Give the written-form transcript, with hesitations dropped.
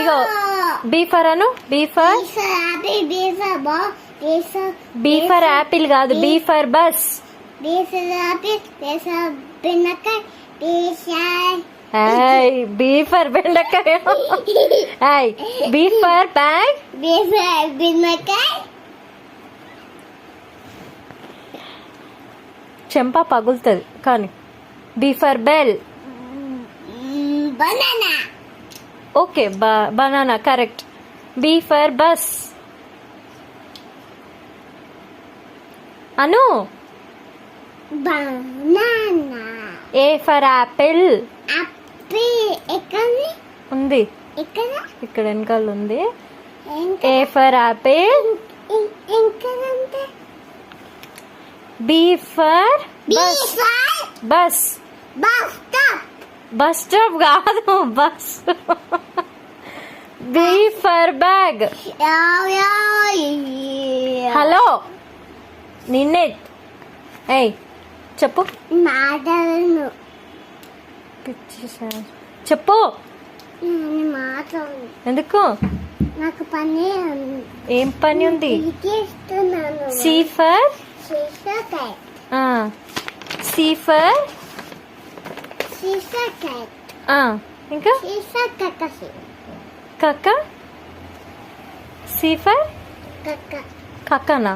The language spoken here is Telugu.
ఇగో బీ ఫర్ అను. B for B for apple కాదు, B for bus. B for బెండకాయ. B for bag. చెంప పగులుతుంది కానీ. B for bell. Banana. Okay, banana correct. B for bus అను. బనానా. A for apple. ఎక్కడ ఉంది, ఇక్కడ ఇక్కడ వెనకాల ఉంది. A for apple. ఇంకంటే B for bus. Bus bus stop. Bus stop కాదు, bus. B for bag. Hello నిన్నే. ఏయ్ చెప్పు. మాటలను చెప్పు. మాట్లాడు. ఎందుకు? నాకు పని ఉంది. ఏం పని ఉంది? ఇస్తున్నాను. C for. సీసాకాయ. C for. సీసాకాయ. ఇంకా సీసాకాయ. కక్క. సి ఫర్ కక్క. కక్కనా?